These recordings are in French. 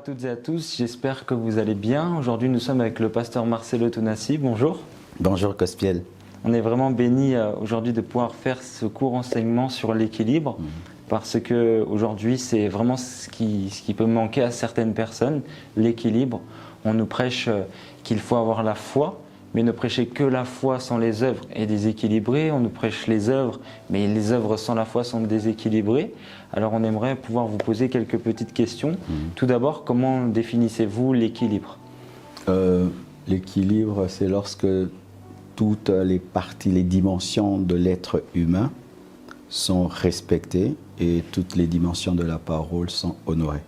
toutes et à tous, j'espère que vous allez bien. Aujourd'hui, nous sommes avec le pasteur Marcelo Tounassi. Bonjour. Bonjour Cospiel. On est vraiment bénis aujourd'hui de pouvoir faire ce court enseignement sur l'équilibre parce que aujourd'hui, c'est vraiment ce qui peut manquer à certaines personnes, l'équilibre. On nous prêche qu'il faut avoir la foi, mais ne prêcher que la foi sans les œuvres est déséquilibré. On nous prêche les œuvres, mais les œuvres sans la foi sont déséquilibrées. Alors on aimerait pouvoir vous poser quelques petites questions. Tout d'abord, comment définissez-vous l'équilibre ? L'équilibre, c'est lorsque toutes les parties, les dimensions de l'être humain sont respectées et toutes les dimensions de la parole sont honorées.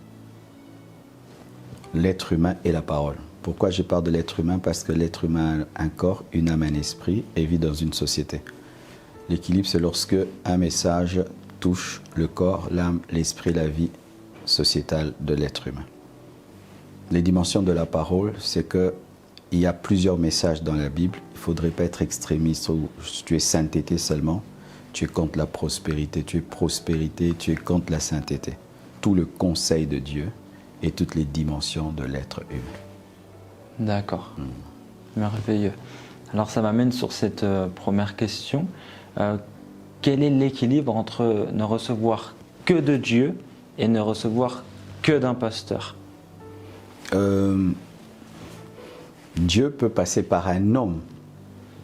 L'être humain et la parole. Pourquoi je parle de l'être humain? Parce que l'être humain a un corps, une âme, un esprit et vit dans une société. L'équilibre, c'est lorsque un message touche le corps, l'âme, l'esprit, la vie sociétale de l'être humain. Les dimensions de la parole, c'est qu'il y a plusieurs messages dans la Bible. Il ne faudrait pas être extrémiste ou tu es sainteté seulement. Tu es contre la prospérité, tu es contre la sainteté. Tout le conseil de Dieu et toutes les dimensions de l'être humain. D'accord. Merveilleux. Alors ça m'amène sur cette première question. Quel est l'équilibre entre ne recevoir que de Dieu et ne recevoir que d'un pasteur ? Dieu peut passer par un homme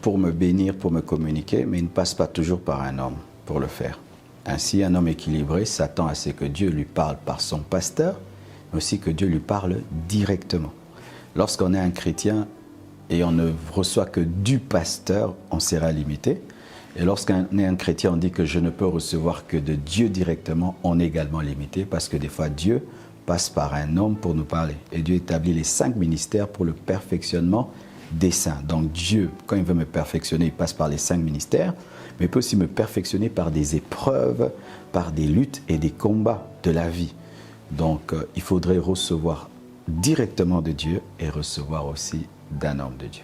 pour me bénir, pour me communiquer, mais il ne passe pas toujours par un homme pour le faire. Ainsi, un homme équilibré s'attend à ce que Dieu lui parle par son pasteur, mais aussi que Dieu lui parle directement. Lorsqu'on est un chrétien et on ne reçoit que du pasteur, on sera limité. Et lorsqu'on est un chrétien, on dit que je ne peux recevoir que de Dieu directement, on est également limité parce que des fois, Dieu passe par un homme pour nous parler. Et Dieu établit les 5 ministères pour le perfectionnement des saints. Donc Dieu, quand il veut me perfectionner, il passe par les 5 ministères, mais il peut aussi me perfectionner par des épreuves, par des luttes et des combats de la vie. Donc il faudrait recevoir directement de Dieu et recevoir aussi d'un homme de Dieu.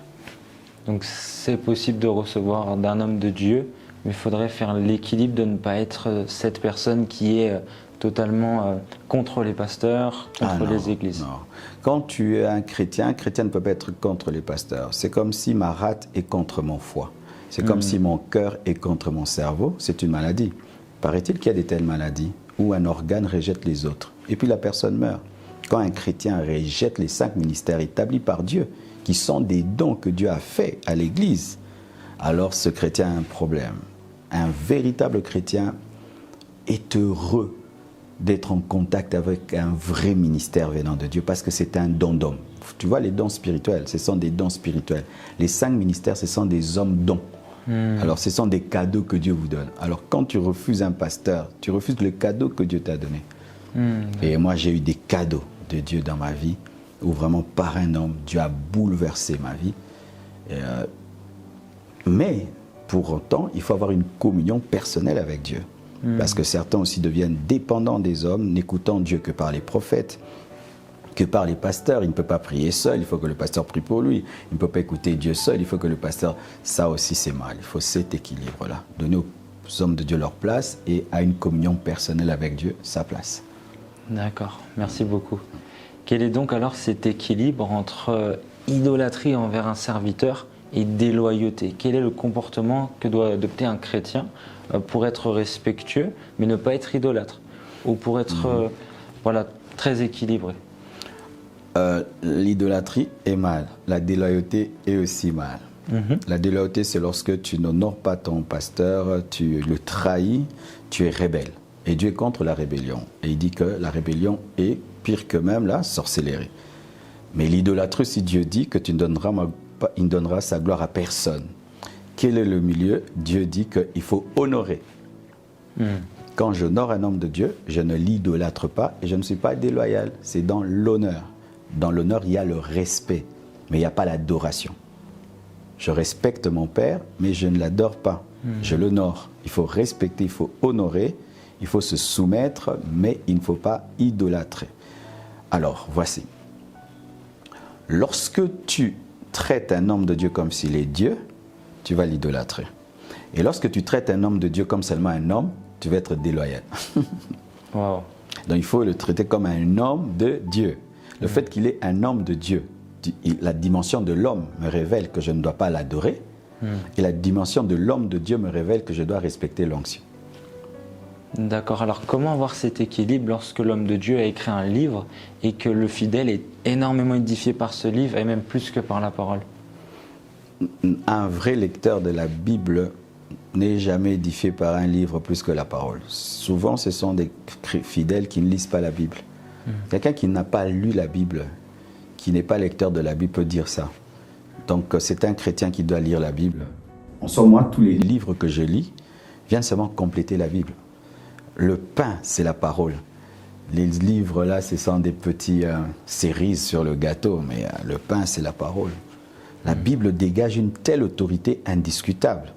Donc c'est possible de recevoir d'un homme de Dieu, mais il faudrait faire l'équilibre de ne pas être cette personne qui est totalement contre les pasteurs, contre les églises. Non. Quand tu es un chrétien ne peut pas être contre les pasteurs. C'est comme si ma rate est contre mon foie. C'est comme si mon cœur est contre mon cerveau. C'est une maladie. Paraît-il qu'il y a de telles maladies où un organe rejette les autres et puis la personne meurt. Quand un chrétien rejette les 5 ministères établis par Dieu, qui sont des dons que Dieu a faits à l'Église, alors ce chrétien a un problème. Un véritable chrétien est heureux d'être en contact avec un vrai ministère venant de Dieu, parce que c'est un don d'homme. Tu vois, les dons spirituels, ce sont des dons spirituels. Les 5 ministères, ce sont des hommes dons. Alors, ce sont des cadeaux que Dieu vous donne. Alors, quand tu refuses un pasteur, tu refuses le cadeau que Dieu t'a donné. Et moi, j'ai eu des cadeaux de Dieu dans ma vie, où vraiment par un homme, Dieu a bouleversé ma vie. Mais pour autant, il faut avoir une communion personnelle avec Dieu. Parce que certains aussi deviennent dépendants des hommes, n'écoutant Dieu que par les prophètes, que par les pasteurs. Il ne peut pas prier seul, il faut que le pasteur prie pour lui. Il ne peut pas écouter Dieu seul, il faut que le pasteur... Ça aussi, c'est mal. Il faut cet équilibre-là. Donner aux hommes de Dieu leur place et à une communion personnelle avec Dieu, sa place. D'accord, merci beaucoup. Quel est donc alors cet équilibre entre idolâtrie envers un serviteur et déloyauté? Quel est le comportement que doit adopter un chrétien pour être respectueux, mais ne pas être idolâtre? Ou pour être très équilibré? L'idolâtrie est mal. La déloyauté est aussi mal. La déloyauté, c'est lorsque tu n'honores pas ton pasteur, tu le trahis, tu es rebelle. Et Dieu est contre la rébellion. Et il dit que la rébellion est pire que même la sorcellerie. Mais l'idolâtrie, si Dieu dit que il ne donnera sa gloire à personne. Quel est le milieu? Dieu dit qu'il faut honorer. Quand j'honore un homme de Dieu, je ne l'idolâtre pas et je ne suis pas déloyal. C'est dans l'honneur. Dans l'honneur, il y a le respect, mais il n'y a pas l'adoration. Je respecte mon père, mais je ne l'adore pas. Je l'honore. Il faut respecter, il faut honorer. Il faut se soumettre, mais il ne faut pas idolâtrer. Alors, voici. Lorsque tu traites un homme de Dieu comme s'il est Dieu, tu vas l'idolâtrer. Et lorsque tu traites un homme de Dieu comme seulement un homme, tu vas être déloyal. Wow. Donc il faut le traiter comme un homme de Dieu. Le fait qu'il est un homme de Dieu, la dimension de l'homme me révèle que je ne dois pas l'adorer. Et la dimension de l'homme de Dieu me révèle que je dois respecter l'onction. D'accord. Alors comment avoir cet équilibre lorsque l'homme de Dieu a écrit un livre et que le fidèle est énormément édifié par ce livre et même plus que par la parole? Un vrai lecteur de la Bible n'est jamais édifié par un livre plus que la parole. Souvent, ce sont des fidèles qui ne lisent pas la Bible. Quelqu'un qui n'a pas lu la Bible, qui n'est pas lecteur de la Bible, peut dire ça. Donc, c'est un chrétien qui doit lire la Bible. En somme, moi, tous les livres que je lis viennent seulement compléter la Bible. Le pain, c'est la parole. Les livres, là, ce sont des petits cerises sur le gâteau, mais le pain, c'est la parole. La Bible dégage une telle autorité indiscutable.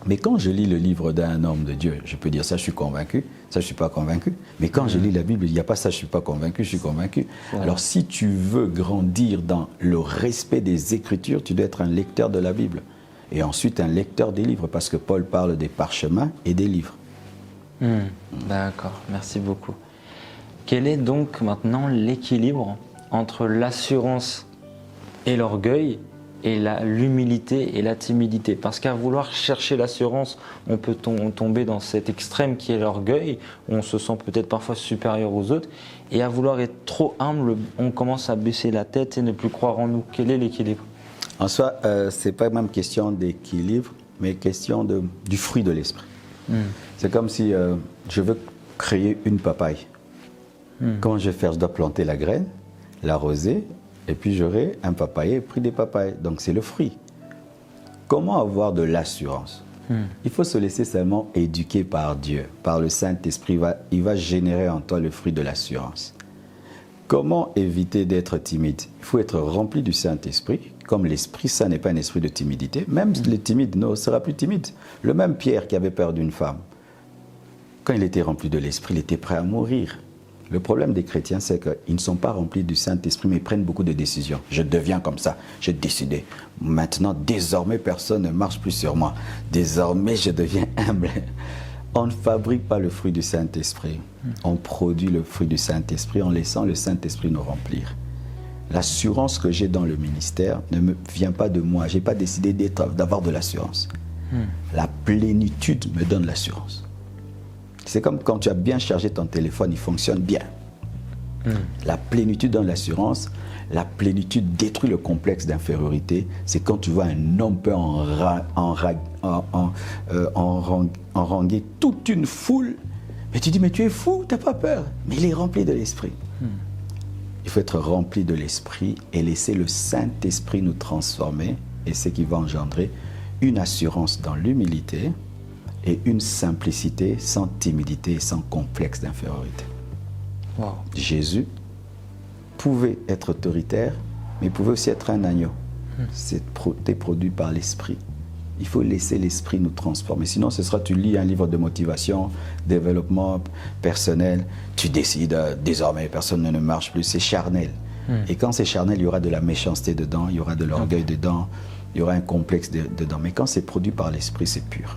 Mais quand je lis le livre d'un homme de Dieu, je peux dire ça, je suis convaincu, ça, je ne suis pas convaincu. Mais quand je lis la Bible, il n'y a pas ça, je ne suis pas convaincu, je suis convaincu. Alors, si tu veux grandir dans le respect des Écritures, tu dois être un lecteur de la Bible. Et ensuite, un lecteur des livres, parce que Paul parle des parchemins et des livres. D'accord, merci beaucoup. Quel est donc maintenant l'équilibre entre l'assurance et l'orgueil et l'humilité et la timidité? Parce qu'à vouloir chercher l'assurance, on peut tomber dans cet extrême qui est l'orgueil, où on se sent peut-être parfois supérieur aux autres, et à vouloir être trop humble, on commence à baisser la tête et ne plus croire en nous. Quel est l'équilibre? En soi, ce n'est pas même question d'équilibre, mais question du fruit de l'esprit. C'est comme si je veux créer une papaye. Comment je vais faire? Je dois planter la graine, l'arroser, et puis j'aurai un papayer, pris des papayes. Donc c'est le fruit. Comment avoir de l'assurance? Il faut se laisser seulement éduquer par Dieu, par le Saint-Esprit. Il va générer en toi le fruit de l'assurance. Comment éviter d'être timide? Il faut être rempli du Saint-Esprit. Comme l'Esprit Saint n'est pas un esprit de timidité, même le timide ne sera plus timide. Le même Pierre qui avait peur d'une femme, quand il était rempli de l'Esprit, il était prêt à mourir. Le problème des chrétiens, c'est qu'ils ne sont pas remplis du Saint-Esprit, mais ils prennent beaucoup de décisions. Je deviens comme ça, j'ai décidé. Maintenant, désormais, personne ne marche plus sur moi. Désormais, je deviens humble. On ne fabrique pas le fruit du Saint-Esprit. On produit le fruit du Saint-Esprit en laissant le Saint-Esprit nous remplir. L'assurance que j'ai dans le ministère ne me vient pas de moi. Je n'ai pas décidé d'avoir de l'assurance. La plénitude me donne l'assurance. C'est comme quand tu as bien chargé ton téléphone, il fonctionne bien. La plénitude donne l'assurance. La plénitude détruit le complexe d'infériorité. C'est quand tu vois un homme peut enranger toute une foule. Mais tu dis, mais tu es fou, tu n'as pas peur. Mais il est rempli de l'esprit. Il faut être rempli de l'esprit et laisser le Saint-Esprit nous transformer. Et c'est ce qui va engendrer une assurance dans l'humilité et une simplicité sans timidité et sans complexe d'infériorité. Wow. Jésus pouvait être autoritaire, mais il pouvait aussi être un agneau. C'était produit par l'esprit. Il faut laisser l'esprit nous transformer. Sinon, ce sera, tu lis un livre de motivation, développement personnel, tu décides, désormais, personne ne marche plus, c'est charnel. Et quand c'est charnel, il y aura de la méchanceté dedans, il y aura de l'orgueil dedans, il y aura un complexe dedans. Mais quand c'est produit par l'esprit, c'est pur.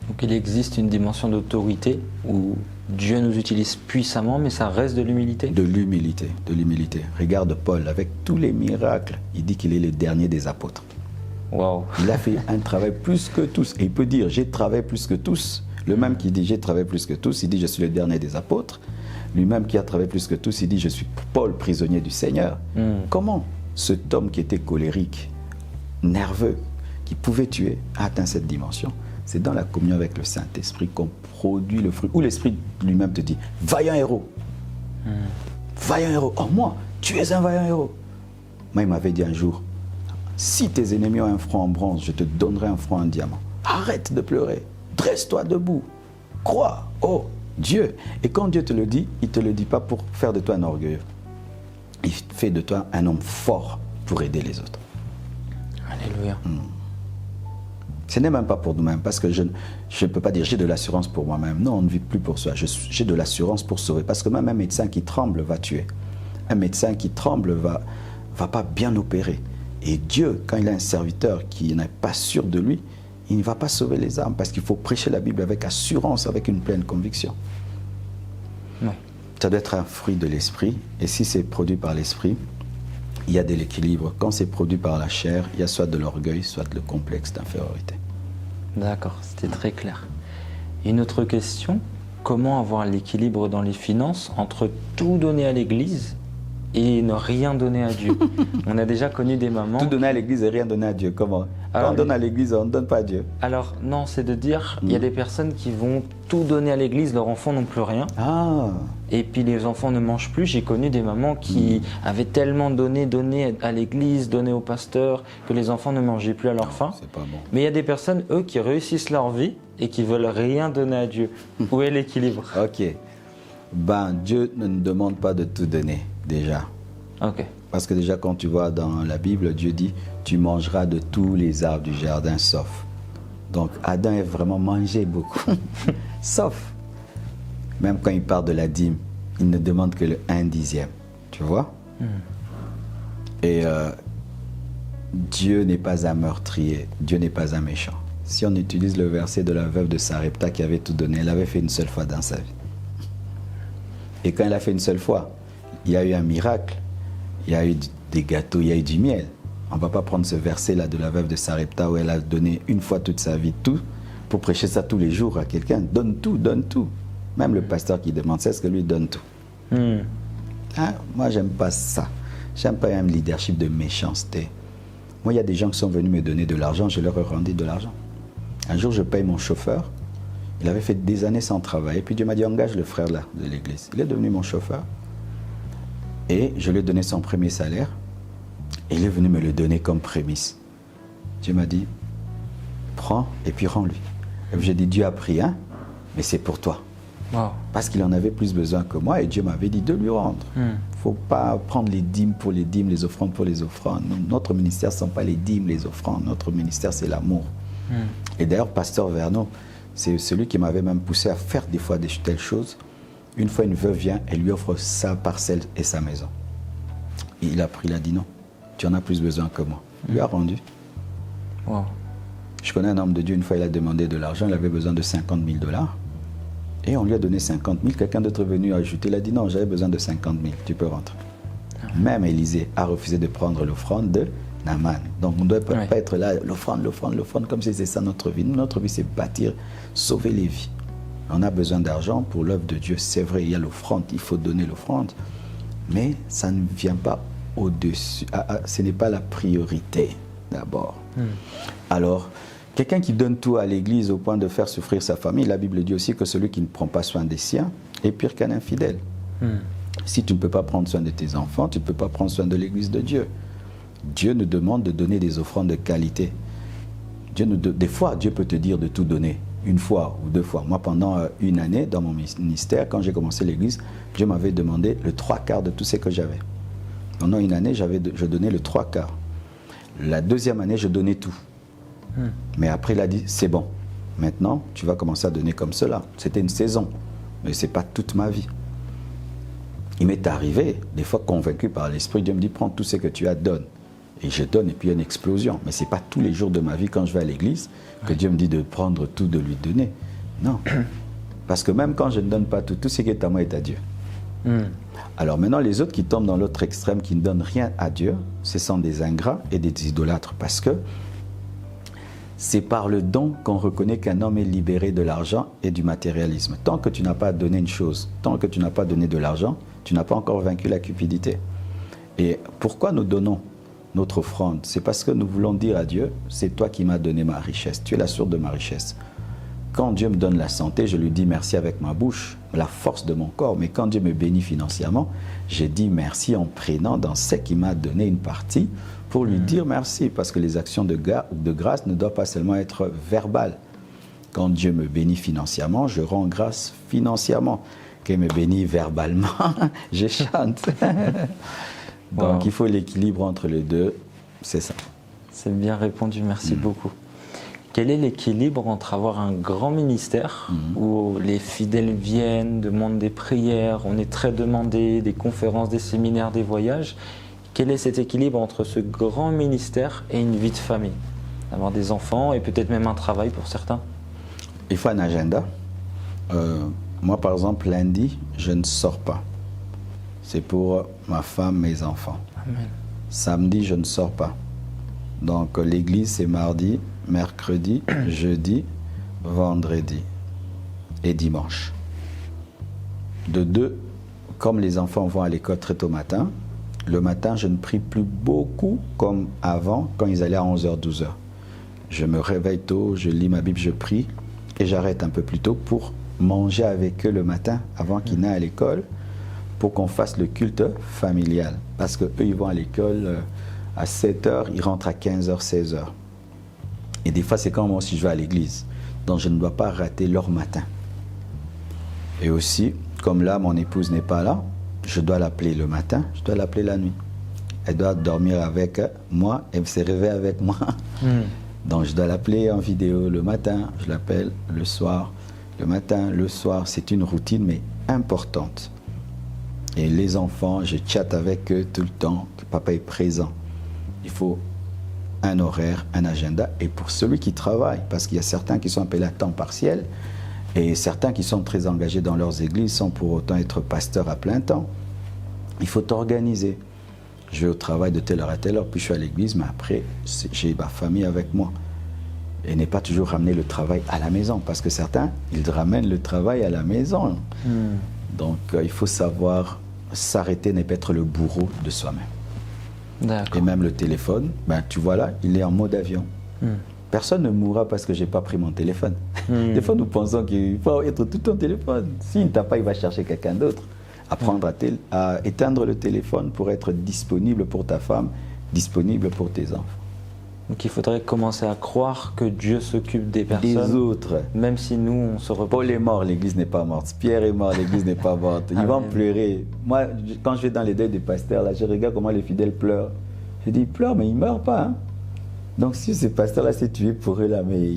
Donc il existe une dimension d'autorité où Dieu nous utilise puissamment, mais ça reste de l'humilité. De l'humilité, de l'humilité. Regarde Paul, avec tous les miracles, il dit qu'il est le dernier des apôtres. Wow. Il a fait un travail plus que tous. Et il peut dire, j'ai travaillé plus que tous. Le même qui dit, j'ai travaillé plus que tous, il dit, je suis le dernier des apôtres. Lui-même qui a travaillé plus que tous, il dit, je suis Paul, prisonnier du Seigneur. Comment cet homme qui était colérique, nerveux, qui pouvait tuer, a atteint cette dimension? C'est dans la communion avec le Saint-Esprit qu'on produit le fruit. Où l'Esprit lui-même te dit, vaillant héros. Vaillant héros. Oh moi, tu es un vaillant héros. Moi, il m'avait dit un jour, si tes ennemis ont un front en bronze, je te donnerai un front en diamant. Arrête de pleurer. Dresse-toi debout. Crois. Oh, Dieu. Et quand Dieu te le dit, il ne te le dit pas pour faire de toi un orgueilleux. Il fait de toi un homme fort pour aider les autres. Alléluia. Ce n'est même pas pour nous-mêmes, parce que je ne peux pas dire j'ai de l'assurance pour moi-même. Non, on ne vit plus pour soi. J'ai de l'assurance pour sauver. Parce que même un médecin qui tremble va tuer. Un médecin qui tremble va pas bien opérer. Et Dieu, quand il a un serviteur qui n'est pas sûr de lui, il ne va pas sauver les âmes, parce qu'il faut prêcher la Bible avec assurance, avec une pleine conviction. Oui. ça doit être un fruit de l'esprit. Et si c'est produit par l'esprit, il y a de l'équilibre. Quand c'est produit par la chair, il y a soit de l'orgueil, soit le complexe d'infériorité. D'accord, c'était très clair. Une autre question, comment avoir l'équilibre dans les finances entre tout donner à l'Église et ne rien donner à Dieu? On a déjà connu des mamans... Tout donner à l'Église et rien donner à Dieu, comment? Quand on donne à l'Église, on ne donne pas à Dieu. Alors non, c'est de dire, il y a des personnes qui vont tout donner à l'Église, leurs enfants n'ont plus rien. Ah. Et puis les enfants ne mangent plus. J'ai connu des mamans qui avaient tellement donné à l'Église, donné au pasteur, que les enfants ne mangeaient plus à leur faim. C'est pas bon. Mais il y a des personnes, eux, qui réussissent leur vie et qui veulent rien donner à Dieu. Où est l'équilibre? Ok. Ben, Dieu ne nous demande pas de tout donner, déjà. Ok. Parce que déjà, quand tu vois dans la Bible, Dieu dit « Tu mangeras de tous les arbres du jardin, sauf ». Donc, Adam a vraiment mangé beaucoup. Sauf. Même quand il parle de la dîme, il ne demande que le 1/10. Tu vois? Et Dieu n'est pas un meurtrier. Dieu n'est pas un méchant. Si on utilise le verset de la veuve de Sarepta qui avait tout donné, elle avait fait une seule fois dans sa vie. Et quand elle a fait une seule fois, il y a eu un miracle. Il y a eu des gâteaux, il y a eu du miel. On ne va pas prendre ce verset-là de la veuve de Sarepta où elle a donné une fois toute sa vie tout pour prêcher ça tous les jours à quelqu'un. Donne tout, donne tout. Même le pasteur qui demande ça, est-ce que lui donne tout? Hein? Moi, j'aime pas ça. J'aime pas un leadership de méchanceté. Moi, il y a des gens qui sont venus me donner de l'argent, je leur ai rendu de l'argent. Un jour, je paye mon chauffeur. Il avait fait des années sans travail. Puis Dieu m'a dit, engage le frère là de l'église. Il est devenu mon chauffeur. Et je lui ai donné son premier salaire. Et il est venu me le donner comme prémisse. Dieu m'a dit, prends et puis rends-lui. Et puis j'ai dit, Dieu a pris un, mais c'est pour toi. Wow. Parce qu'il en avait plus besoin que moi et Dieu m'avait dit de lui rendre. Il ne faut pas prendre les dîmes pour les dîmes, les offrandes pour les offrandes. Notre ministère, ce ne sont pas les dîmes, les offrandes. Notre ministère, c'est l'amour. Et d'ailleurs, pasteur Vernon, c'est celui qui m'avait même poussé à faire des fois de telles choses. Une fois, une veuve vient, elle lui offre sa parcelle et sa maison. Et il a pris, il a dit non, tu en as plus besoin que moi. Il lui a rendu. Wow. Je connais un homme de Dieu, une fois il a demandé de l'argent, il avait besoin de 50 000 $. Et on lui a donné 50 000. Quelqu'un d'autre est venu ajouter, il a dit non, j'avais besoin de 50 000, tu peux rentrer. Même Élisée a refusé de prendre l'offrande de Naaman. Donc on ne doit pas être là, l'offrande, comme si c'est ça notre vie. Nous, notre vie, c'est bâtir, sauver les vies. On a besoin d'argent pour l'œuvre de Dieu. C'est vrai, il y a l'offrande, il faut donner l'offrande. Mais ça ne vient pas au-dessus. Ce n'est pas la priorité d'abord. Alors, quelqu'un qui donne tout à l'église au point de faire souffrir sa famille, la Bible dit aussi que celui qui ne prend pas soin des siens est pire qu'un infidèle. Si tu ne peux pas prendre soin de tes enfants, tu ne peux pas prendre soin de l'église de Dieu. Dieu nous demande de donner des offrandes de qualité. Des fois, Dieu peut te dire de tout donner. Une fois ou deux fois. Moi, pendant une année, dans mon ministère, quand j'ai commencé l'église, Dieu m'avait demandé le 3/4 de tout ce que j'avais. Pendant une année, je donnais le 3/4. La deuxième année, je donnais tout. Mais après, il a dit, c'est bon. Maintenant, tu vas commencer à donner comme cela. C'était une saison, mais ce n'est pas toute ma vie. Il m'est arrivé, des fois convaincu par l'Esprit, Dieu me dit, prends tout ce que tu as, donne. Et je donne, et puis il y a une explosion. Mais ce n'est pas tous les jours de ma vie, quand je vais à l'église, que Dieu me dit de prendre tout, de lui donner. Non. Parce que même quand je ne donne pas tout, tout ce qui est à moi est à Dieu. Alors maintenant, les autres qui tombent dans l'autre extrême, qui ne donnent rien à Dieu, ce sont des ingrats et des idolâtres. Parce que c'est par le don qu'on reconnaît qu'un homme est libéré de l'argent et du matérialisme. Tant que tu n'as pas donné une chose, tant que tu n'as pas donné de l'argent, tu n'as pas encore vaincu la cupidité. Et pourquoi nous donnons notre offrande? C'est parce que nous voulons dire à Dieu, c'est toi qui m'as donné ma richesse, tu es la source de ma richesse. Quand Dieu me donne la santé, je lui dis merci avec ma bouche, la force de mon corps. Mais quand Dieu me bénit financièrement, je dis merci en prenant dans ce qu'il m'a donné une partie pour lui dire merci. Parce que les actions de grâce ne doivent pas seulement être verbales. Quand Dieu me bénit financièrement, je rends grâce financièrement. Qu'il me bénit verbalement, je chante. Donc il faut l'équilibre entre les deux, c'est ça. C'est bien répondu, merci beaucoup. Quel est l'équilibre entre avoir un grand ministère où les fidèles viennent, demandent des prières, on est très demandé, des conférences, des séminaires, des voyages. Quel est cet équilibre entre ce grand ministère et une vie de famille? Avoir des enfants et peut-être même un travail pour certains. Il faut un agenda. Moi, par exemple, lundi, je ne sors pas. c'est pour ma femme, mes enfants. Amen. Samedi, je ne sors pas. Donc l'église, c'est mardi, mercredi, jeudi, vendredi et dimanche. De deux, comme les enfants vont à l'école très tôt matin, le matin, je ne prie plus beaucoup comme avant, quand ils allaient à 11h, 12h. Je me réveille tôt, je lis ma Bible, je prie et j'arrête un peu plus tôt pour manger avec eux le matin avant qu'ils n'aient à l'école, pour qu'on fasse le culte familial. Parce qu'eux, ils vont à l'école à 7h, ils rentrent à 15h, 16h. Et des fois, c'est quand moi aussi je vais à l'église. Donc, je ne dois pas rater leur matin. Et aussi, comme là, mon épouse n'est pas là, je dois l'appeler le matin, je dois l'appeler la nuit. Elle doit dormir avec moi, elle se réveille avec moi. Donc, je dois l'appeler en vidéo le matin, je l'appelle le soir. Le matin, le soir, c'est une routine, mais importante. Et les enfants, je chatte avec eux tout le temps, que papa est présent. Il faut un horaire, un agenda. Et pour celui qui travaille, parce qu'il y a certains qui sont appelés à temps partiel, et certains qui sont très engagés dans leurs églises sans pour autant être pasteurs à plein temps. Il faut t'organiser. Je vais au travail de telle heure à telle heure, puis je suis à l'église, mais après, j'ai ma famille avec moi. Et n'est pas toujours ramener le travail à la maison, parce que certains, ils ramènent le travail à la maison. Donc, il faut savoir s'arrêter, ne pas être le bourreau de soi-même. Et même le téléphone, ben, tu vois là, il est en mode avion. Personne ne mourra parce que je n'ai pas pris mon téléphone. Des fois, nous pensons qu'il faut être tout ton téléphone. S'il ne t'a pas, il va chercher quelqu'un d'autre. Apprendre à éteindre le téléphone pour être disponible pour ta femme, disponible pour tes enfants. Donc il faudrait commencer à croire que Dieu s'occupe des personnes. Des autres. Même si nous, on se repose. Paul est mort, l'église n'est pas morte. Pierre est mort, l'église n'est pas morte. Ils vont pleurer. Moi, quand je vais dans les deuils des pasteurs, là, je regarde comment les fidèles pleurent. Je dis, ils pleurent, mais ils ne meurent pas. Hein? Donc si ces pasteurs-là s'est tué pour eux, là, mais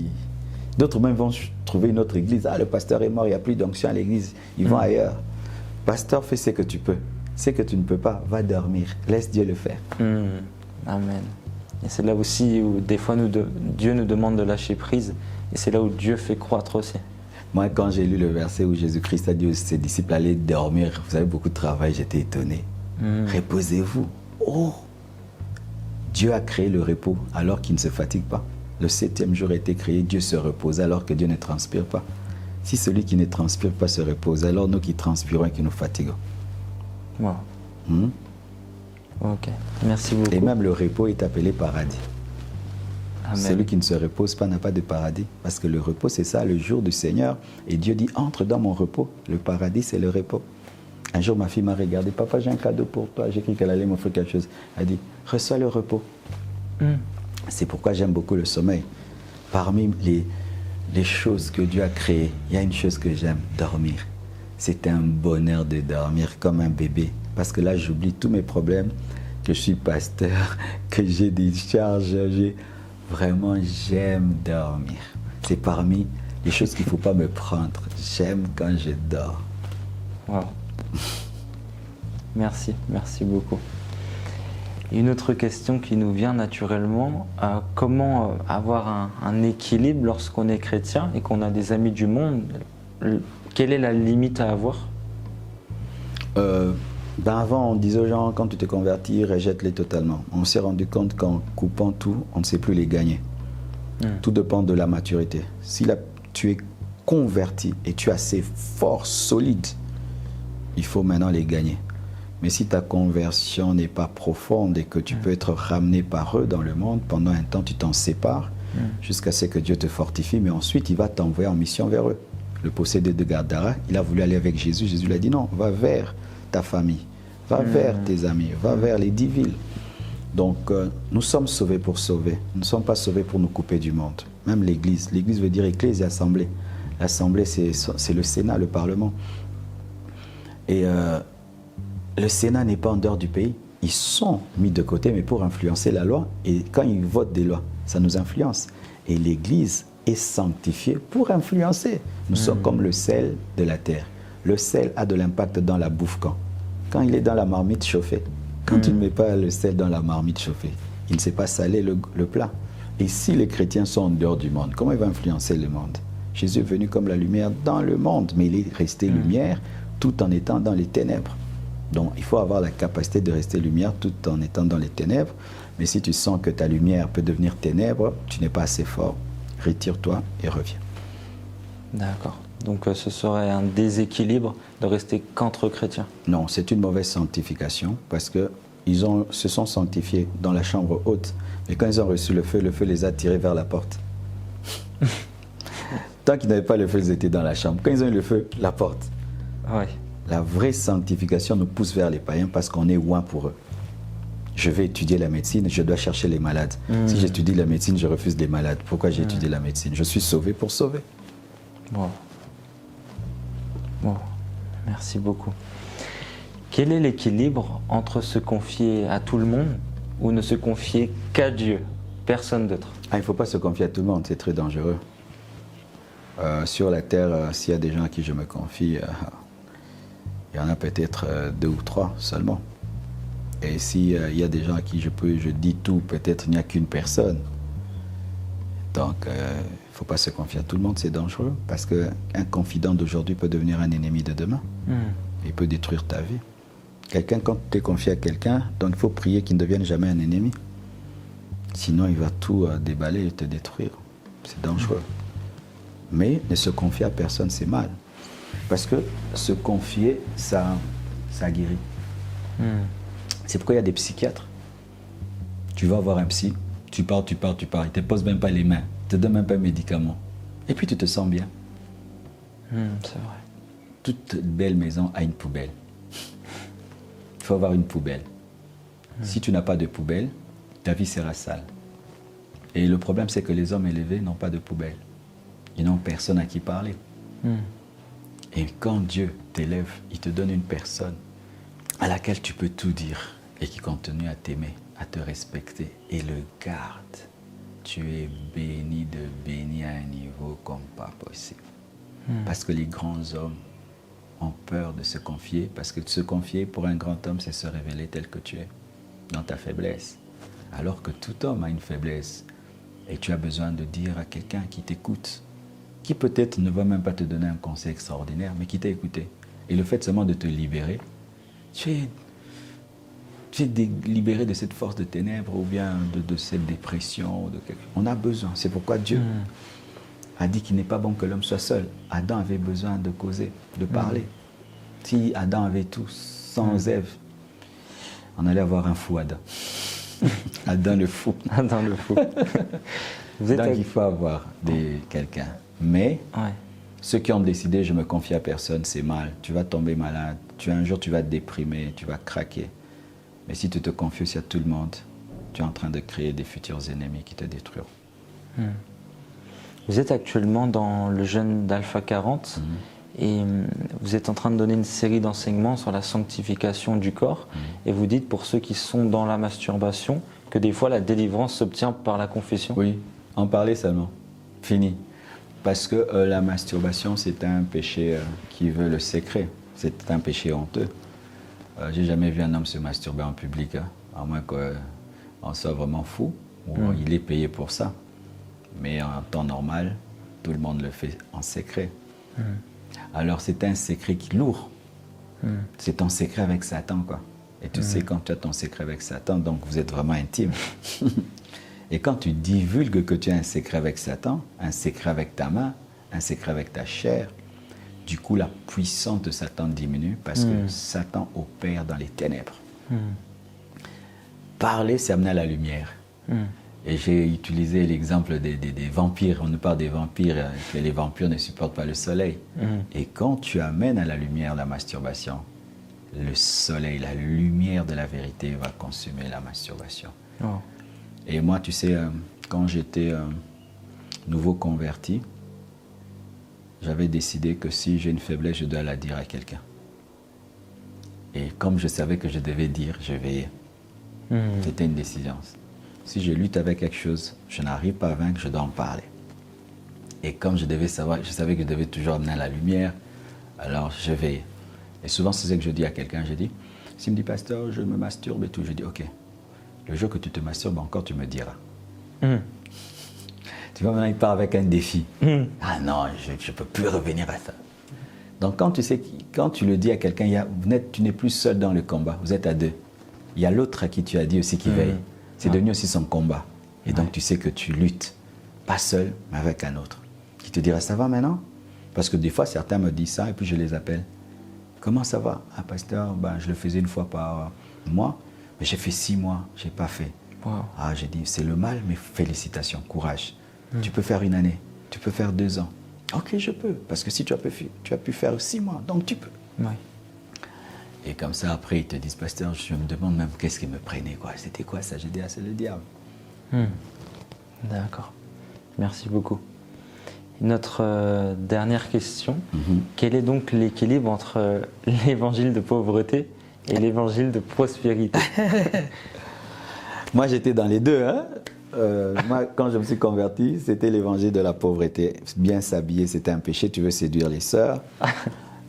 d'autres même vont trouver une autre église. Ah, le pasteur est mort, il n'y a plus d'onction à l'église. Ils vont ailleurs. Pasteur, fais ce que tu peux. Ce que tu ne peux pas, va dormir. Laisse Dieu le faire. Amen. Et c'est là aussi où des fois Dieu nous demande de lâcher prise. Et c'est là où Dieu fait croître aussi. Moi, quand j'ai lu le verset où Jésus-Christ a dit à ses disciples d'aller dormir, vous avez beaucoup de travail, j'étais étonné. Reposez-vous. Oh! Dieu a créé le repos alors qu'il ne se fatigue pas. Le 7e jour a été créé, Dieu se repose alors que Dieu ne transpire pas. Si celui qui ne transpire pas se repose, alors nous qui transpirons et qui nous fatiguons. Wow. Ok, merci beaucoup. Et même le repos est appelé paradis. Amen. Celui qui ne se repose pas n'a pas de paradis. Parce que le repos, c'est ça, le jour du Seigneur. Et Dieu dit, entre dans mon repos. Le paradis, c'est le repos. Un jour, ma fille m'a regardé. Papa, j'ai un cadeau pour toi. J'ai cru qu'elle allait m'offrir quelque chose. Elle a dit, reçois le repos. C'est pourquoi j'aime beaucoup le sommeil. Parmi les choses que Dieu a créées, il y a une chose que j'aime, dormir. C'est un bonheur de dormir comme un bébé. Parce que là, j'oublie tous mes problèmes, que je suis pasteur, que j'ai des charges. Vraiment, j'aime dormir. C'est parmi les choses qu'il ne faut pas me prendre. J'aime quand je dors. Wow. Merci beaucoup. Une autre question qui nous vient naturellement, comment avoir un équilibre lorsqu'on est chrétien et qu'on a des amis du monde? Quelle est la limite à avoir? Avant, on disait aux gens, quand tu te convertis, rejette-les totalement. On s'est rendu compte qu'en coupant tout, on ne sait plus les gagner. Tout dépend de la maturité. Si tu es converti et tu as ces forces solides, il faut maintenant les gagner. Mais si ta conversion n'est pas profonde et que tu peux être ramené par eux dans le monde, pendant un temps, tu t'en sépares jusqu'à ce que Dieu te fortifie, mais ensuite, il va t'envoyer en mission vers eux. Le possédé de Gadara, il a voulu aller avec Jésus. Jésus lui a dit non, va vers ta famille, va vers tes amis, va vers les 10 villes. Donc, nous sommes sauvés pour sauver. Nous ne sommes pas sauvés pour nous couper du monde. Même l'Église. L'Église veut dire Église et Assemblée. L'Assemblée, c'est le Sénat, le Parlement. Et le Sénat n'est pas en dehors du pays. Ils sont mis de côté, mais pour influencer la loi. Et quand ils votent des lois, ça nous influence. Et l'Église est sanctifiée pour influencer. Nous sommes comme le sel de la terre. Le sel a de l'impact dans la bouffe quand il est dans la marmite chauffée. Quand tu ne mets pas le sel dans la marmite chauffée, il ne sait pas saler le plat. Et si les chrétiens sont en dehors du monde, comment il va influencer le monde? Jésus est venu comme la lumière dans le monde, mais il est resté lumière tout en étant dans les ténèbres. Donc, il faut avoir la capacité de rester lumière tout en étant dans les ténèbres. Mais si tu sens que ta lumière peut devenir ténèbre, tu n'es pas assez fort. Retire-toi et reviens. D'accord. Donc ce serait un déséquilibre de rester qu'entre chrétiens. Non, c'est une mauvaise sanctification parce que se sont sanctifiés dans la chambre haute. Mais quand ils ont reçu le feu les a tirés vers la porte. Tant qu'ils n'avaient pas le feu, ils étaient dans la chambre. Quand ils ont eu le feu, la porte. Oui. La vraie sanctification nous pousse vers les païens parce qu'on est loin pour eux. Je vais étudier la médecine, je dois chercher les malades. Si j'étudie la médecine, je refuse les malades. Pourquoi j'ai étudié la médecine? Je suis sauvé pour sauver. Bon. Bon, merci beaucoup. Quel est l'équilibre entre se confier à tout le monde ou ne se confier qu'à Dieu, personne d'autre? Il ne faut pas se confier à tout le monde, c'est très dangereux. Sur la terre, s'il y a des gens à qui je me confie, il y en a peut-être 2 ou 3 seulement. Et s'il y a des gens à qui je dis tout, peut-être il n'y a qu'une personne. Donc, il ne faut pas se confier à tout le monde, c'est dangereux. Parce qu'un confident d'aujourd'hui peut devenir un ennemi de demain. Il peut détruire ta vie. Quelqu'un, quand tu es confié à quelqu'un, donc il faut prier qu'il ne devienne jamais un ennemi. Sinon, il va tout déballer et te détruire. C'est dangereux. Mais ne se confier à personne, c'est mal. Parce que se confier, ça guérit. C'est pourquoi il y a des psychiatres. Tu vas voir un psy, tu pars, il ne te pose même pas les mains, il ne te donne même pas un médicament. Et puis tu te sens bien. C'est vrai. Toute belle maison a une poubelle. Il faut avoir une poubelle. Si tu n'as pas de poubelle, ta vie sera sale. Et le problème, c'est que les hommes élevés n'ont pas de poubelle. Ils n'ont personne à qui parler. Et quand Dieu t'élève, il te donne une personne à laquelle tu peux tout dire et qui continue à t'aimer, à te respecter et le garde. Tu es béni à un niveau comme pas possible. Parce que les grands hommes ont peur de se confier, parce que se confier pour un grand homme, c'est se révéler tel que tu es, dans ta faiblesse. Alors que tout homme a une faiblesse et tu as besoin de dire à quelqu'un qui t'écoute, qui peut-être ne va même pas te donner un conseil extraordinaire, mais qui t'a écouté. Et le fait seulement de te libérer, tu es libéré de cette force de ténèbres ou bien de cette dépression. On a besoin. C'est pourquoi Dieu a dit qu'il n'est pas bon que l'homme soit seul. Adam avait besoin de causer, de parler. Si Adam avait tout sans Ève, on allait avoir un fou Adam. Adam le fou. Adam le fou. Donc il faut avoir quelqu'un. Mais ceux qui ont décidé, je me confie à personne, c'est mal. Tu vas tomber malade. Un jour, tu vas te déprimer, tu vas craquer. Mais si tu te confies aussi à tout le monde, tu es en train de créer des futurs ennemis qui te détruiront. Vous êtes actuellement dans le jeûne d'Alpha 40 et vous êtes en train de donner une série d'enseignements sur la sanctification du corps. Et vous dites, pour ceux qui sont dans la masturbation, que des fois la délivrance s'obtient par la confession. Oui, en parler seulement. Fini. Parce que la masturbation, c'est un péché qui veut le secret. C'est un péché honteux. J'ai jamais vu un homme se masturber en public, à moins qu'on soit vraiment fou, ou il est payé pour ça. Mais en temps normal, tout le monde le fait en secret. Alors c'est un secret qui est lourd. C'est ton secret avec Satan, quoi. Et tu sais quand tu as ton secret avec Satan, donc vous êtes vraiment intime. Et quand tu divulgues que tu as un secret avec Satan, un secret avec ta main, un secret avec ta chair, du coup la puissance de Satan diminue parce que Satan opère dans les ténèbres. Parler, c'est amener à la lumière. Et j'ai utilisé l'exemple des vampires. On nous parle des vampires, que les vampires ne supportent pas le soleil. Et quand tu amènes à la lumière la masturbation, le soleil, la lumière de la vérité va consumer la masturbation. Et moi, tu sais, quand j'étais nouveau converti, j'avais décidé que si j'ai une faiblesse, je dois la dire à quelqu'un. Et comme je savais que je devais dire, je veillais. C'était une décision. Si je lutte avec quelque chose, je n'arrive pas à vaincre, je dois en parler. Et comme je devais savoir, je savais que je devais toujours amener la lumière, alors je veillais. Et souvent, c'est ce que je dis à quelqu'un, je dis, s'il me dit, pasteur, je me masturbe et tout, je dis, ok, le jour que tu te masturbes encore, tu me diras. Tu vois, maintenant, il part avec un défi. Ah non, je ne peux plus revenir à ça. Donc quand tu le dis à quelqu'un, tu n'es plus seul dans le combat, vous êtes à deux. Il y a l'autre à qui tu as dit aussi qui veille. C'est devenu aussi son combat. Et donc tu sais que tu luttes, pas seul, mais avec un autre. Qui te dira, ça va maintenant? Parce que des fois, certains me disent ça et puis je les appelle. Comment ça va? Ah, pasteur, je le faisais une fois par mois, mais j'ai fait 6 mois, je n'ai pas fait. Wow. Ah, j'ai dit, c'est le mal, mais félicitations, courage. Tu peux faire 1 année, tu peux faire 2 ans. Ok, je peux, parce que si tu as pu faire 6 mois, donc tu peux. Oui. Et comme ça, après, ils te disent, pasteur, je me demande même qu'est-ce qui me prenait, quoi. C'était quoi ça? J'ai dit, ah, c'est le diable. D'accord. Merci beaucoup. Notre dernière question. Quel est donc l'équilibre entre l'évangile de pauvreté et l'évangile de prospérité? Moi, j'étais dans les deux. Hein. Moi, quand je me suis converti, c'était l'évangile de la pauvreté. Bien s'habiller, c'était un péché. Tu veux séduire les sœurs.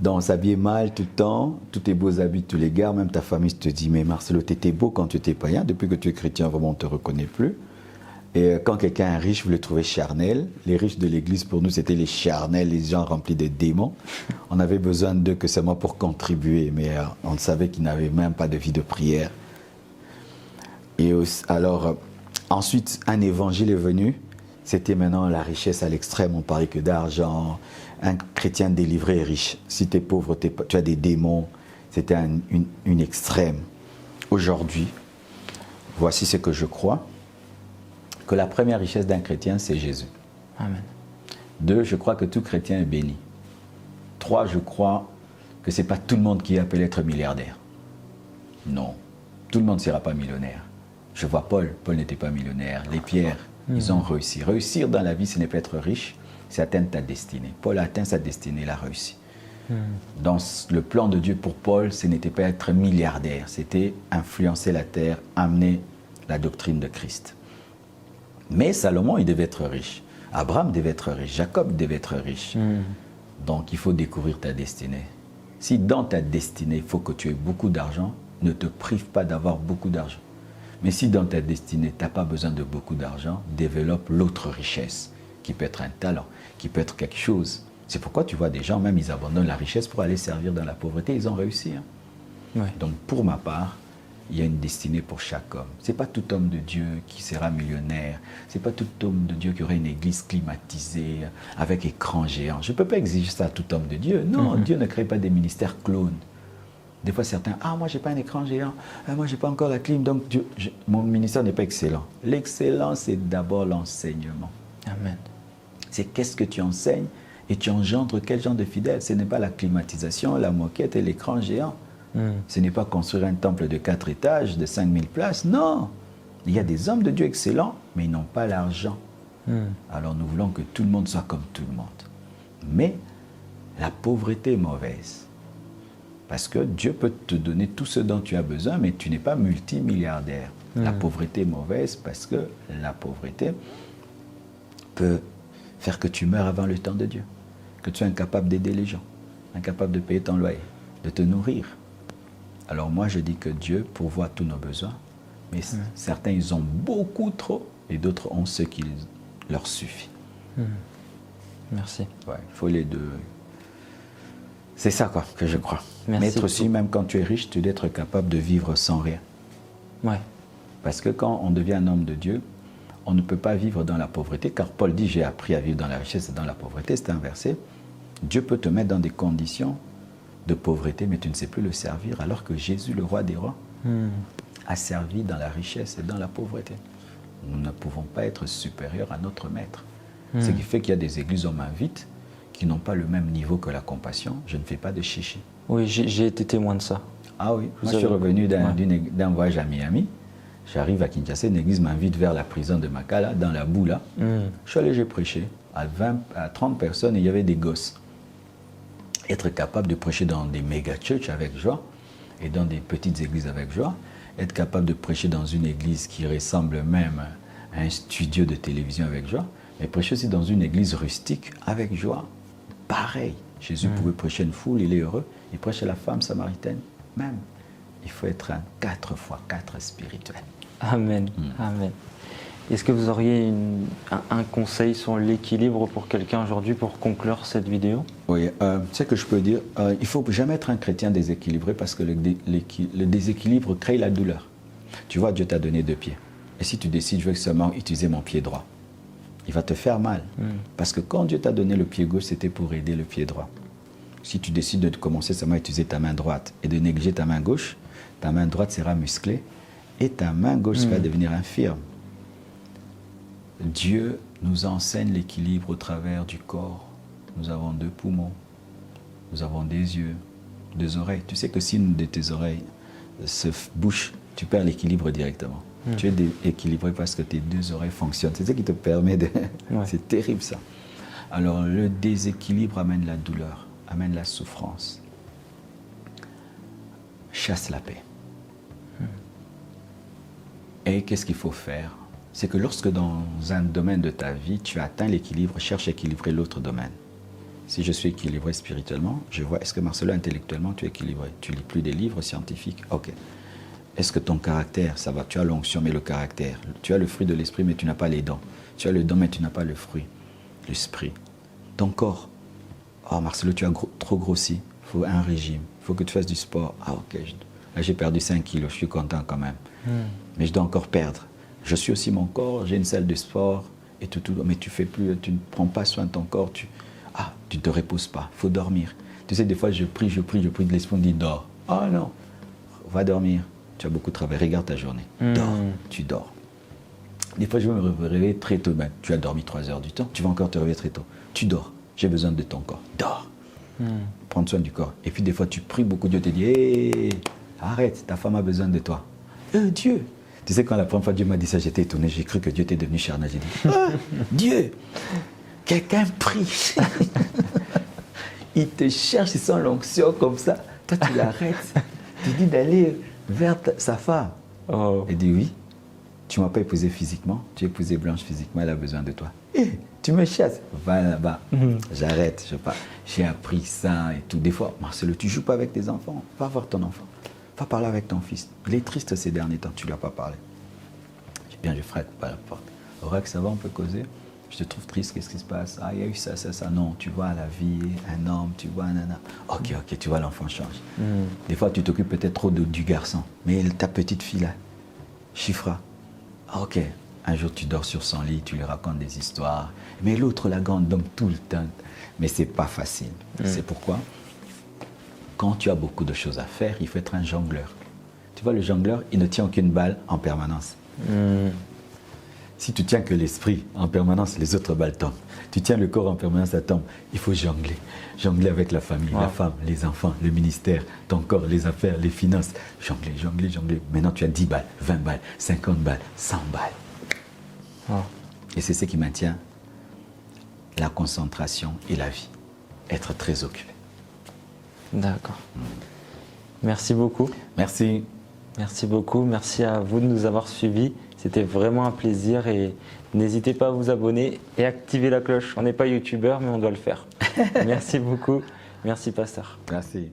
Donc, s'habiller mal tout le temps, tous tes beaux habits, tu les gardes. Même ta famille te dit, mais Marcelo, tu étais beau quand tu étais païen. Depuis que tu es chrétien, vraiment, on ne te reconnaît plus. Et quand quelqu'un est riche, vous le trouvez charnel. Les riches de l'église, pour nous, c'était les charnels, les gens remplis de démons. On avait besoin d'eux que seulement pour contribuer, mais on savait qu'ils n'avaient même pas de vie de prière. Et alors, ensuite, un évangile est venu. C'était maintenant la richesse à l'extrême. On parlait que d'argent. Un chrétien délivré est riche. Si tu es pauvre, tu as des démons. C'était une extrême. Aujourd'hui, voici ce que je crois. Que la première richesse d'un chrétien, c'est Jésus. Amen. 2, je crois que tout chrétien est béni. 3, je crois que ce n'est pas tout le monde qui est appelé à être milliardaire. Non, tout le monde ne sera pas millionnaire. Je vois Paul n'était pas millionnaire. Les Pierres, ils ont réussi. Réussir dans la vie, ce n'est pas être riche, c'est atteindre ta destinée. Paul a atteint sa destinée, il a réussi. Dans le plan de Dieu pour Paul, ce n'était pas être milliardaire, c'était influencer la terre, amener la doctrine de Christ. Mais Salomon, il devait être riche. Abraham devait être riche. Jacob devait être riche. Donc, il faut découvrir ta destinée. Si dans ta destinée, il faut que tu aies beaucoup d'argent, ne te prive pas d'avoir beaucoup d'argent. Mais si dans ta destinée, tu n'as pas besoin de beaucoup d'argent, développe l'autre richesse, qui peut être un talent, qui peut être quelque chose. C'est pourquoi tu vois des gens, même ils abandonnent la richesse pour aller servir dans la pauvreté. Ils ont réussi. Hein. Ouais. Donc, pour ma part, il y a une destinée pour chaque homme. Ce n'est pas tout homme de Dieu qui sera millionnaire. Ce n'est pas tout homme de Dieu qui aura une église climatisée, avec écran géant. Je ne peux pas exiger ça à tout homme de Dieu. Non, Dieu ne crée pas des ministères clones. Des fois, certains, moi, je n'ai pas un écran géant. Moi, je n'ai pas encore la clim. Donc, mon ministère n'est pas excellent. L'excellence, c'est d'abord l'enseignement. Amen. C'est qu'est-ce que tu enseignes et tu engendres quel genre de fidèles. Ce n'est pas la climatisation, la moquette et l'écran géant. Ce n'est pas construire un temple de 4 étages, de 5000 places. Non. Il y a des hommes de Dieu excellents, mais ils n'ont pas l'argent. Alors nous voulons que tout le monde soit comme tout le monde. Mais la pauvreté est mauvaise. Parce que Dieu peut te donner tout ce dont tu as besoin, mais tu n'es pas multimilliardaire. La pauvreté est mauvaise parce que la pauvreté peut faire que tu meurs avant le temps de Dieu. Que tu sois incapable d'aider les gens, incapable de payer ton loyer, de te nourrir. Alors moi, je dis que Dieu pourvoit tous nos besoins, mais certains, ils ont beaucoup trop, et d'autres ont ce qui leur suffit. Merci. Ouais, il faut les deux. C'est ça, quoi, que je crois. Merci Mais être aussi, même quand tu es riche, tu dois être capable de vivre sans rien. Ouais. Parce que quand on devient un homme de Dieu, on ne peut pas vivre dans la pauvreté, car Paul dit, j'ai appris à vivre dans la richesse et dans la pauvreté, c'est inversé. Dieu peut te mettre dans des conditions de pauvreté, mais tu ne sais plus le servir, alors que Jésus, le roi des rois, a servi dans la richesse et dans la pauvreté. Nous ne pouvons pas être supérieurs à notre maître. Ce qui fait qu'il y a des églises, on m'invite, qui n'ont pas le même niveau que la compassion. Je ne fais pas de chichi. Oui, j'ai été témoin de ça. Ah oui, moi je suis revenu d'un voyage à Miami. J'arrive à Kinshasa, une église m'invite vers la prison de Makala, dans la boue là. Je suis allé, j'ai prêché à 30 personnes et il y avait des gosses. Être capable de prêcher dans des méga-churches avec joie et dans des petites églises avec joie. Être capable de prêcher dans une église qui ressemble même à un studio de télévision avec joie. Mais prêcher aussi dans une église rustique avec joie. Pareil. Jésus pouvait prêcher une foule, il est heureux. Il prêche à la femme samaritaine. Même, il faut être un 4x4 spirituel. Amen. Amen. Est-ce que vous auriez un conseil sur l'équilibre pour quelqu'un aujourd'hui pour conclure cette vidéo? Oui, ce que je peux dire, il ne faut jamais être un chrétien déséquilibré parce que le déséquilibre crée la douleur. Tu vois, Dieu t'a donné 2 pieds. Et si tu décides, je veux seulement utiliser mon pied droit, il va te faire mal. Parce que quand Dieu t'a donné le pied gauche, c'était pour aider le pied droit. Si tu décides de commencer seulement à utiliser ta main droite et de négliger ta main gauche, ta main droite sera musclée et ta main gauche va devenir infirme. Dieu nous enseigne l'équilibre au travers du corps. Nous avons 2 poumons, nous avons des yeux, 2 oreilles. Tu sais que si une de tes oreilles se bouche, tu perds l'équilibre directement. Tu es équilibré parce que tes 2 oreilles fonctionnent. C'est ce qui te permet de... Ouais. C'est terrible ça. Alors le déséquilibre amène la douleur, amène la souffrance. Chasse la paix. Et qu'est-ce qu'il faut faire? C'est que lorsque dans un domaine de ta vie, tu atteins l'équilibre, cherche à équilibrer l'autre domaine. Si je suis équilibré spirituellement, je vois, est-ce que Marcelo, intellectuellement, tu es équilibré? Tu lis plus des livres scientifiques? Ok. Est-ce que ton caractère, ça va? Tu as l'onction, mais le caractère. Tu as le fruit de l'esprit, mais tu n'as pas les dents. Tu as le don, mais tu n'as pas le fruit, l'esprit. Ton corps. Oh, Marcelo, tu as trop grossi. Il faut un régime. Il faut que tu fasses du sport. Ah, ok. Là, j'ai perdu 5 kilos. Je suis content quand même. Mais je dois encore perdre. Je suis aussi mon corps. J'ai une salle de sport. Et tout. Mais tu ne prends pas soin de ton corps. Tu ne te reposes pas. Il faut dormir. Tu sais, des fois, je prie de l'esprit, on me dit dors. Ah non, va dormir. Tu as beaucoup travaillé, regarde ta journée. Dors, tu dors. Des fois, je vais me réveiller très tôt. Ben, tu as dormi 3 heures du temps, tu vas encore te réveiller très tôt. Tu dors, j'ai besoin de ton corps. Dors. Prends soin du corps. Et puis, des fois, tu pries beaucoup, Dieu te dit hey, arrête, ta femme a besoin de toi. Dieu. Tu sais, quand la première fois Dieu m'a dit ça, j'étais étonné. J'ai cru que Dieu était devenu charnel. J'ai dit Dieu, quelqu'un prie. Il te cherche, il sent l'onction comme ça. Toi, tu l'arrêtes. Tu dis d'aller vers sa femme. Oh. Elle dit oui, tu ne m'as pas épousé physiquement, tu as épousé Blanche physiquement, elle a besoin de toi. Tu me chasses, va là-bas. J'arrête, je pars. J'ai appris ça et tout. Des fois, Marcelo, tu ne joues pas avec tes enfants, va voir ton enfant, va parler avec ton fils. Il est triste ces derniers temps, tu ne lui as pas parlé. Bien, je frappe pas la porte. Aurac, ça va, on peut causer? Je te trouve triste, qu'est-ce qui se passe? Ah, il y a eu ça. Non, tu vois la vie, un homme, tu vois, nana. Ok, tu vois, l'enfant change. Des fois, tu t'occupes peut-être trop du garçon. Mais ta petite fille, là, Chifra. Ok, un jour, tu dors sur son lit, tu lui racontes des histoires. Mais l'autre, la grande, donc tout le temps. Mais c'est pas facile. C'est pourquoi, quand tu as beaucoup de choses à faire, il faut être un jongleur. Tu vois, le jongleur, il ne tient aucune balle en permanence. Si tu tiens que l'esprit en permanence, les autres balles tombent. Tu tiens le corps en permanence, ça tombe. Il faut jongler. Jongler avec la famille, la femme, les enfants, le ministère, ton corps, les affaires, les finances. Jongler. Maintenant, tu as 10 balles, 20 balles, 50 balles, 100 balles. Et c'est ce qui maintient la concentration et la vie. Être très occupé. D'accord. Merci beaucoup. Merci. Merci beaucoup. Merci à vous de nous avoir suivis. C'était vraiment un plaisir et n'hésitez pas à vous abonner et activer la cloche. On n'est pas youtubeur, mais on doit le faire. Merci beaucoup. Merci, pasteur. Merci.